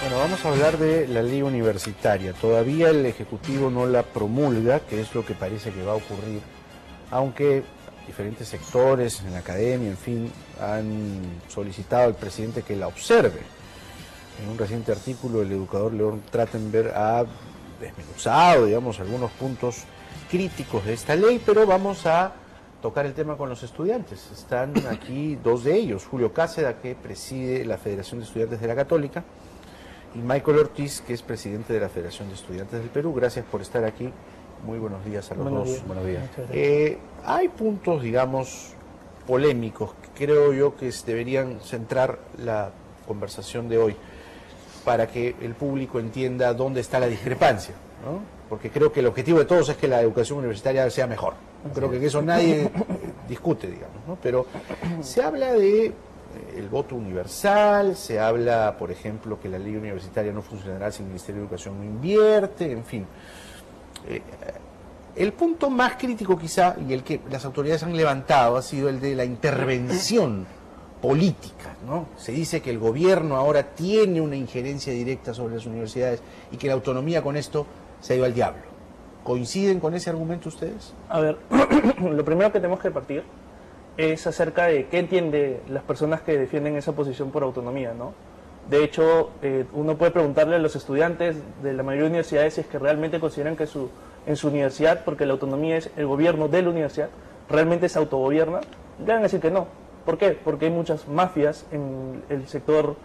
Bueno, vamos a hablar de la ley universitaria. Todavía el Ejecutivo no la promulga, que es lo que parece que va a ocurrir, aunque diferentes sectores en la academia, en fin, han solicitado al presidente que la observe. En un reciente artículo, el educador León Trattenberg ha desmenuzado, digamos, algunos puntos críticos de esta ley, pero vamos a tocar el tema con los estudiantes. Están aquí dos de ellos, Julio Cáceda, que preside la Federación de Estudiantes de la Católica, y Michael Ortiz, que es presidente de la Federación de Estudiantes del Perú. Gracias por estar aquí. Muy buenos días a los dos. Buenos días. Hay puntos, digamos, polémicos que creo yo que deberían centrar la conversación de hoy para que el público entienda dónde está la discrepancia, ¿no? Porque creo que el objetivo de todos es que la educación universitaria sea mejor. Creo que en eso nadie discute, digamos, ¿no? Pero se habla de el voto universal, se habla, por ejemplo, que la ley universitaria no funcionará si el Ministerio de Educación no invierte, en fin. El punto más crítico quizá, y el que las autoridades han levantado, ha sido el de la intervención política, ¿no? Se dice que el gobierno ahora tiene una injerencia directa sobre las universidades y que la autonomía con esto se ha ido al diablo. ¿Coinciden con ese argumento ustedes? A ver, lo primero que tenemos que partir es acerca de qué entienden las personas que defienden esa posición por autonomía, ¿no? De hecho, uno puede preguntarle a los estudiantes de la mayoría de universidades si es que realmente consideran que en su universidad, porque la autonomía es el gobierno de la universidad, realmente se autogobierna. Le van a decir que no. ¿Por qué? Porque hay muchas mafias en el sector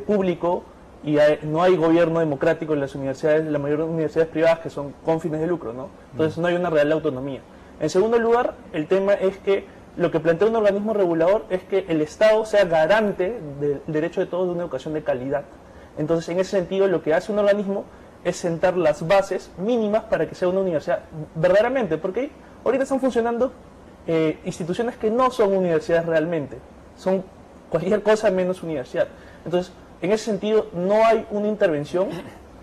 público y no hay gobierno democrático en las universidades, la mayoría de universidades privadas que son con fines de lucro, ¿no? Entonces no hay una real autonomía. En segundo lugar, el tema es que lo que plantea un organismo regulador es que el Estado sea garante del derecho de todos de una educación de calidad. Entonces, en ese sentido, lo que hace un organismo es sentar las bases mínimas para que sea una universidad verdaderamente, porque ahorita están funcionando instituciones que no son universidades realmente, son cualquier cosa menos universidad. Entonces, en ese sentido, no hay una intervención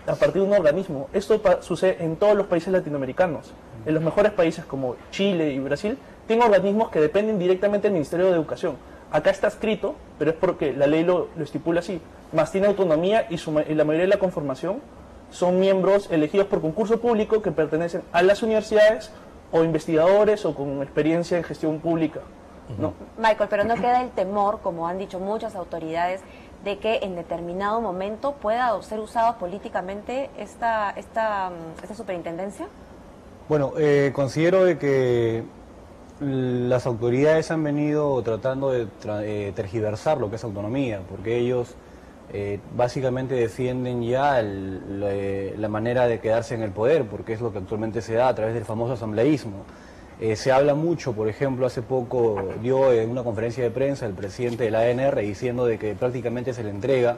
a partir de un organismo. Esto sucede en todos los países latinoamericanos. En los mejores países como Chile y Brasil, tienen organismos que dependen directamente del Ministerio de Educación. Acá está escrito, pero es porque la ley lo estipula así, más tiene autonomía y la mayoría de la conformación son miembros elegidos por concurso público que pertenecen a las universidades o investigadores o con experiencia en gestión pública, ¿no? Michael, pero no queda el temor, como han dicho muchas autoridades, de que en determinado momento pueda ser usado políticamente esta superintendencia. Bueno, considero de que las autoridades han venido tratando de tergiversar lo que es autonomía, porque ellos básicamente defienden ya la manera de quedarse en el poder, porque es lo que actualmente se da a través del famoso asambleísmo. Se habla mucho, por ejemplo, hace poco dio en una conferencia de prensa el presidente de la ANR diciendo de que prácticamente se le entrega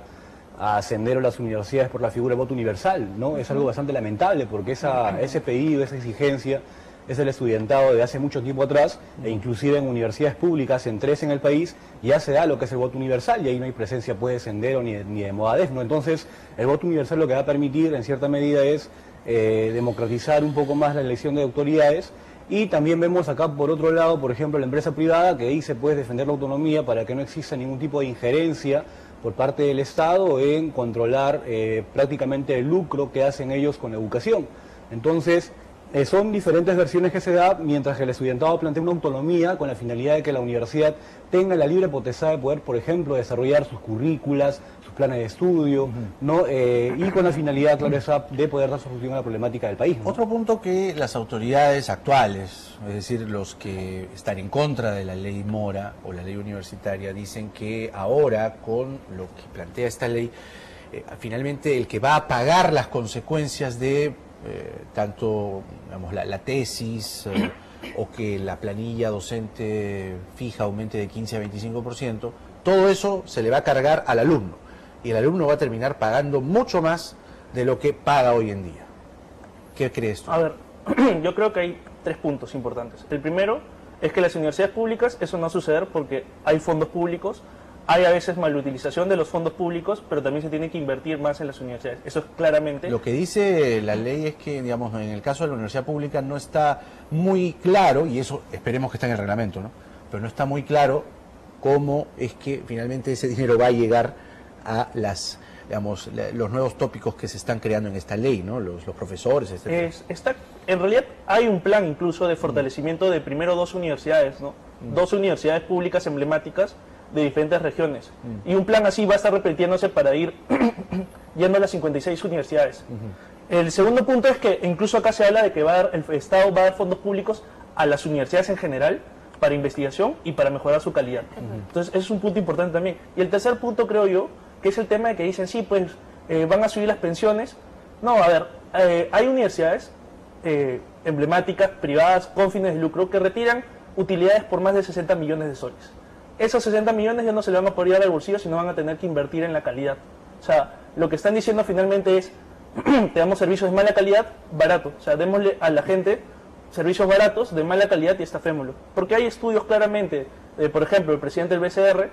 a Sendero las universidades por la figura de voto universal, ¿no? Es algo bastante lamentable porque ese pedido, esa exigencia es el estudiantado de hace mucho tiempo atrás, e inclusive en universidades públicas, en 3 en el país, ya se da lo que es el voto universal y ahí no hay presencia pues de Sendero ni de Movadef, ¿no? Entonces el voto universal lo que va a permitir en cierta medida es democratizar un poco más la elección de autoridades. Y también vemos acá por otro lado, por ejemplo, la empresa privada que dice puede defender la autonomía para que no exista ningún tipo de injerencia por parte del Estado en controlar prácticamente el lucro que hacen ellos con la educación. Entonces, son diferentes versiones que se da, mientras que el estudiantado plantea una autonomía con la finalidad de que la universidad tenga la libre potestad de poder, por ejemplo, desarrollar sus currículas, sus planes de estudio, ¿no? Y con la finalidad, claro, de poder dar solución a la problemática del país, ¿no? Otro punto que las autoridades actuales, es decir, los que están en contra de la ley Mora o la ley universitaria, dicen que ahora, con lo que plantea esta ley, finalmente el que va a pagar las consecuencias de tanto, digamos, la tesis o que la planilla docente fija aumente de 15 a 25%, todo eso se le va a cargar al alumno y el alumno va a terminar pagando mucho más de lo que paga hoy en día. ¿Qué crees tú? A ver, yo creo que hay 3 puntos importantes. El primero es que las universidades públicas eso no va a suceder porque hay fondos públicos, hay a veces malutilización de los fondos públicos, pero también se tiene que invertir más en las universidades. Eso es claramente... Lo que dice la ley es que, digamos, en el caso de la universidad pública no está muy claro, y eso esperemos que esté en el reglamento, ¿no? Pero no está muy claro cómo es que finalmente ese dinero va a llegar a las digamos, los nuevos tópicos que se están creando en esta ley, ¿no? Los profesores, etc. En realidad hay un plan incluso de fortalecimiento de primero 2 universidades, ¿no? 2 universidades públicas emblemáticas de diferentes regiones. Y un plan así va a estar repitiéndose para ir yendo a las 56 universidades. El segundo punto es que incluso acá se habla de que el Estado va a dar fondos públicos a las universidades en general para investigación y para mejorar su calidad. Entonces, ese es un punto importante también. Y el tercer punto, creo yo, que es el tema de que dicen, sí, pues van a subir las pensiones. No, a ver, hay universidades emblemáticas, privadas, con fines de lucro, que retiran utilidades por más de 60 millones de soles. Esos 60 millones ya no se le van a poder dar al bolsillo, sino van a tener que invertir en la calidad. O sea, lo que están diciendo finalmente es, te damos servicios de mala calidad, barato. O sea, démosle a la gente servicios baratos, de mala calidad y estafémoslo. Porque hay estudios claramente, por ejemplo, el presidente del BCR,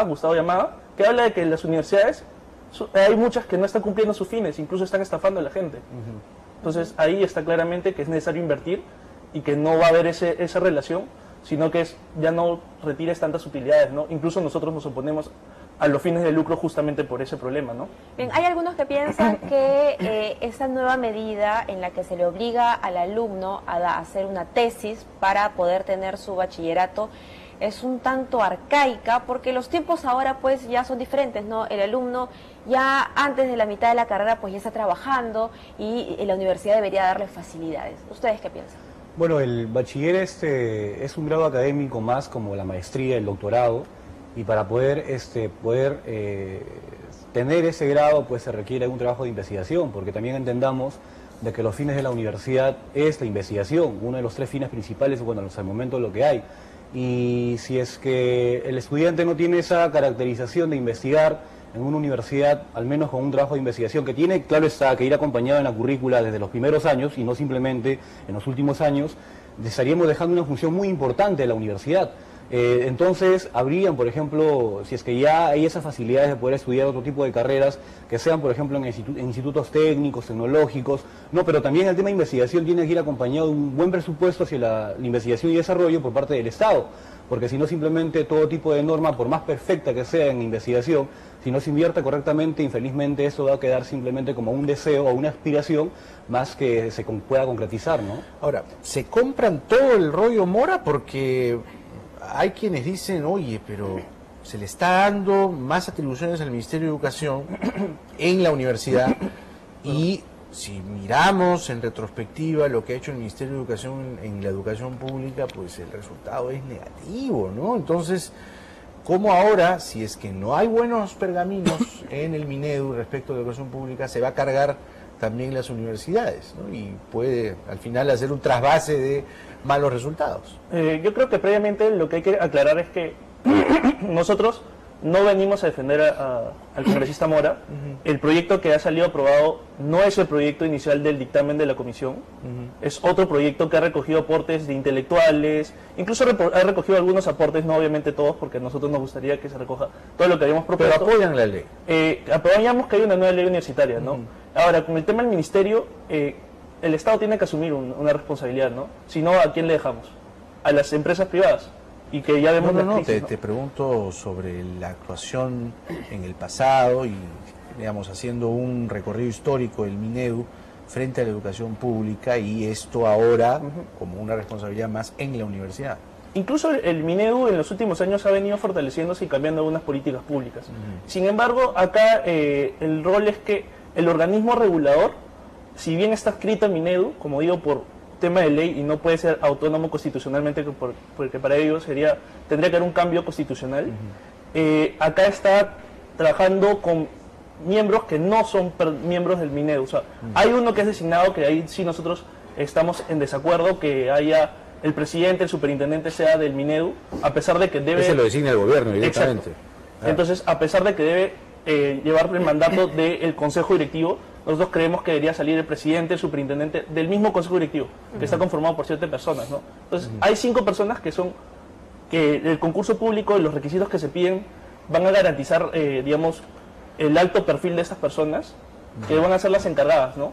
Gustavo Yamada, que habla de que en las universidades hay muchas que no están cumpliendo sus fines, incluso están estafando a la gente. Entonces ahí está claramente que es necesario invertir y que no va a haber esa relación, sino que ya no retires tantas utilidades, ¿no? Incluso nosotros nos oponemos a los fines de lucro justamente por ese problema, ¿no? Bien, hay algunos que piensan que esta nueva medida en la que se le obliga al alumno a hacer una tesis para poder tener su bachillerato es un tanto arcaica, porque los tiempos ahora pues ya son diferentes, ¿no? El alumno ya antes de la mitad de la carrera pues ya está trabajando y la universidad debería darle facilidades. ¿Ustedes qué piensan? Bueno, el bachiller es un grado académico más como la maestría, el doctorado, y para poder tener ese grado pues se requiere un trabajo de investigación, porque también entendamos de que los fines de la universidad es la investigación, uno de los 3 fines principales, bueno, hasta el momento lo que hay. Y si es que el estudiante no tiene esa caracterización de investigar en una universidad, al menos con un trabajo de investigación que tiene, claro está, que ir acompañado en la currícula desde los primeros años y no simplemente en los últimos años, estaríamos dejando una función muy importante de la universidad. Entonces, habrían, por ejemplo, si es que ya hay esas facilidades de poder estudiar otro tipo de carreras, que sean, por ejemplo, en institutos técnicos, tecnológicos, no, pero también el tema de investigación tiene que ir acompañado de un buen presupuesto hacia la investigación y desarrollo por parte del Estado, porque si no, simplemente todo tipo de norma, por más perfecta que sea en investigación, si no se invierte correctamente, infelizmente eso va a quedar simplemente como un deseo o una aspiración más que se pueda concretizar, ¿no? Ahora, ¿se compran todo el rollo Mora? Porque hay quienes dicen, oye, pero se le está dando más atribuciones al Ministerio de Educación en la universidad, y si miramos en retrospectiva lo que ha hecho el Ministerio de Educación en la educación pública, pues el resultado es negativo, ¿no? Entonces, ¿cómo ahora, si es que no hay buenos pergaminos en el Minedu respecto de la educación pública, se va a cargar también las universidades, ¿no? Y puede al final hacer un trasvase de malos resultados? Yo creo que previamente lo que hay que aclarar es que nosotros no venimos a defender al congresista Mora. El proyecto que ha salido aprobado no es el proyecto inicial del dictamen de la comisión, es otro proyecto que ha recogido aportes de intelectuales, incluso ha recogido algunos aportes, no obviamente todos, porque a nosotros nos gustaría que se recoja todo lo que habíamos propuesto. Pero apoyan la ley. Apoyamos que hay una nueva ley universitaria, ¿no? Ahora, con el tema del ministerio, el Estado tiene que asumir una responsabilidad, ¿no? Si no, ¿a quién le dejamos? A las empresas privadas. Y que ya vemos te pregunto sobre la actuación en el pasado y, digamos, haciendo un recorrido histórico del Minedu frente a la educación pública, y esto ahora como una responsabilidad más en la universidad. Incluso el Minedu en los últimos años ha venido fortaleciéndose y cambiando algunas políticas públicas. Sin embargo, acá el rol es que el organismo regulador, si bien está escrito en Minedu, como digo, por tema de ley y no puede ser autónomo constitucionalmente, porque para ello tendría que haber un cambio constitucional, acá está trabajando con miembros que no son miembros del Minedu. O sea, hay uno que es designado, que ahí sí nosotros estamos en desacuerdo, que haya el presidente, el superintendente sea del Minedu, a pesar de que debe... Ese lo designa el gobierno directamente. Entonces, a pesar de que debe llevar el mandato del consejo directivo, nosotros creemos que debería salir el presidente, el superintendente del mismo consejo directivo, que está conformado por 7 personas, ¿no? Entonces, hay 5 personas que el concurso público y los requisitos que se piden van a garantizar, digamos, el alto perfil de estas personas, que van a ser las encargadas, ¿no?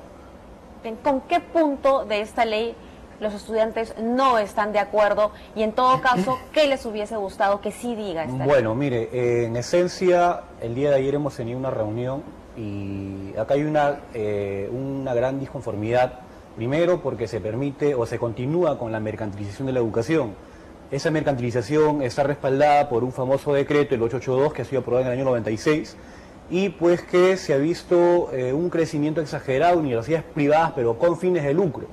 ¿Con qué punto de esta ley los estudiantes no están de acuerdo y en todo caso, ¿qué les hubiese gustado que sí diga esta ley? Bueno, mire, en esencia, el día de ayer hemos tenido una reunión y acá hay una gran disconformidad, primero porque se permite o se continúa con la mercantilización de la educación. Esa mercantilización está respaldada por un famoso decreto, el 882, que ha sido aprobado en el año 96, y pues que se ha visto un crecimiento exagerado de universidades privadas, pero con fines de lucro.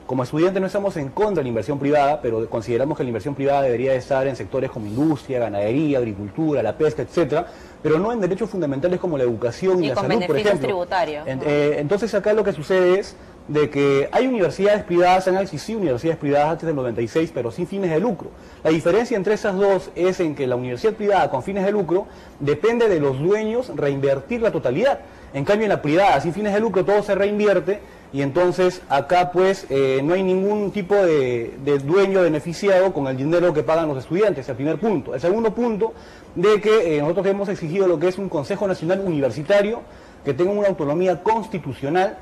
Como estudiantes no estamos en contra de la inversión privada, pero consideramos que la inversión privada debería estar en sectores como industria, ganadería, agricultura, la pesca, etcétera, pero no en derechos fundamentales como la educación y la salud, por ejemplo. Y con beneficios tributarios. Entonces acá lo que sucede es de que hay universidades privadas, han existido universidades privadas antes del 96, pero sin fines de lucro. La diferencia entre esas dos es en que la universidad privada con fines de lucro depende de los dueños reinvertir la totalidad. En cambio, en la privada sin fines de lucro todo se reinvierte y entonces acá pues no hay ningún tipo de dueño beneficiado con el dinero que pagan los estudiantes, el primer punto. El segundo punto, de que nosotros hemos exigido lo que es un Consejo Nacional Universitario que tenga una autonomía constitucional,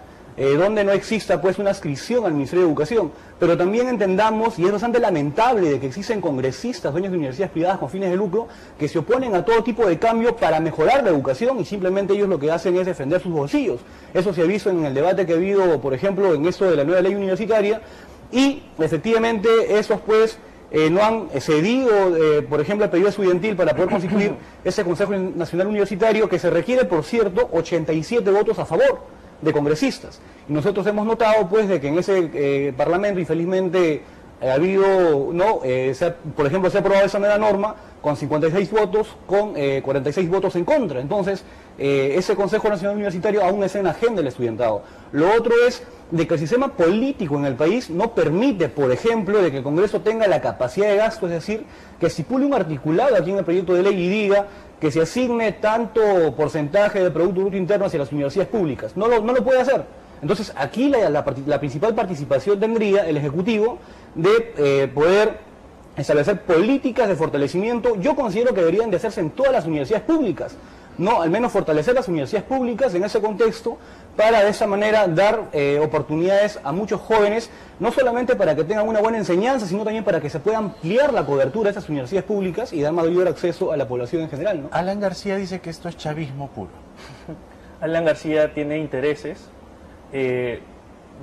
donde no exista pues una adscripción al Ministerio de Educación, pero también entendamos, y es bastante lamentable, de que existen congresistas, dueños de universidades privadas con fines de lucro, que se oponen a todo tipo de cambio para mejorar la educación y simplemente ellos lo que hacen es defender sus bolsillos. Eso se ha visto en el debate que ha habido, por ejemplo, en esto de la nueva ley universitaria, y efectivamente esos pues no han cedido, por ejemplo, el pedido estudiantil para poder constituir ese Consejo Nacional Universitario, que se requiere, por cierto, 87 votos a favor de congresistas. Y nosotros hemos notado pues de que en ese Parlamento, infelizmente, ha habido, por ejemplo, se ha aprobado esa nueva norma con 56 votos, con 46 votos en contra. Entonces, ese Consejo Nacional Universitario aún está en la agenda del estudiantado. Lo otro es de que el sistema político en el país no permite, por ejemplo, de que el Congreso tenga la capacidad de gasto, es decir, que estipule un articulado aquí en el proyecto de ley y diga que se asigne tanto porcentaje de Producto Bruto Interno hacia las universidades públicas. No lo puede hacer. Entonces, aquí la principal participación tendría el Ejecutivo de poder establecer políticas de fortalecimiento. Yo considero que deberían de hacerse en todas las universidades públicas, no, al menos fortalecer las universidades públicas en ese contexto, para de esa manera dar oportunidades a muchos jóvenes, no solamente para que tengan una buena enseñanza, sino también para que se pueda ampliar la cobertura de esas universidades públicas y dar mayor acceso a la población en general, ¿no? Alan García dice que esto es chavismo puro. Alan García tiene intereses.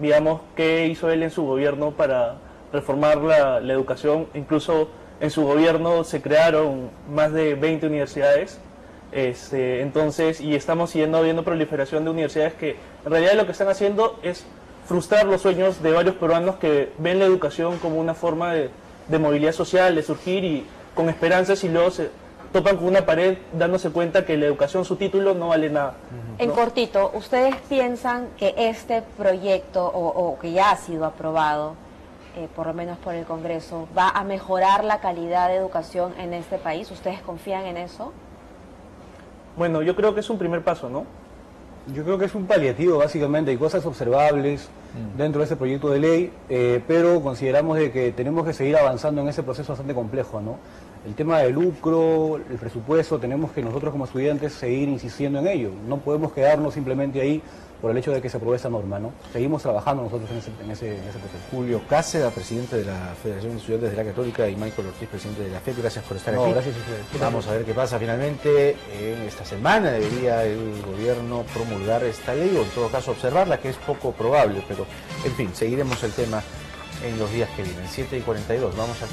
Digamos, ¿qué hizo él en su gobierno para reformar la educación? Incluso en su gobierno se crearon más de 20 universidades. Entonces, y estamos viendo proliferación de universidades que en realidad lo que están haciendo es frustrar los sueños de varios peruanos que ven la educación como una forma de movilidad social, de surgir y con esperanzas, y luego se topan con una pared dándose cuenta que la educación, su título, no vale nada. En cortito, ¿ustedes piensan que este proyecto, o que ya ha sido aprobado, por lo menos por el Congreso, va a mejorar la calidad de educación en este país? ¿Ustedes confían en eso? Bueno, yo creo que es un primer paso, ¿no? Yo creo que es un paliativo, básicamente. Hay cosas observables dentro de ese proyecto de ley, pero consideramos de que tenemos que seguir avanzando en ese proceso bastante complejo, ¿no? El tema del lucro, el presupuesto, tenemos que nosotros como estudiantes seguir insistiendo en ello. No podemos quedarnos simplemente ahí por el hecho de que se apruebe esa norma, ¿no? Seguimos trabajando nosotros en ese proceso. Julio Cáceda, presidente de la Federación de Estudiantes de la Católica, y Michael Ortiz, presidente de la FED, gracias por estar aquí. Gracias a ustedes. Vamos a ver qué pasa finalmente. En esta semana debería el gobierno promulgar esta ley, o en todo caso observarla, que es poco probable, pero en fin, seguiremos el tema en los días que vienen. 7:42, vamos a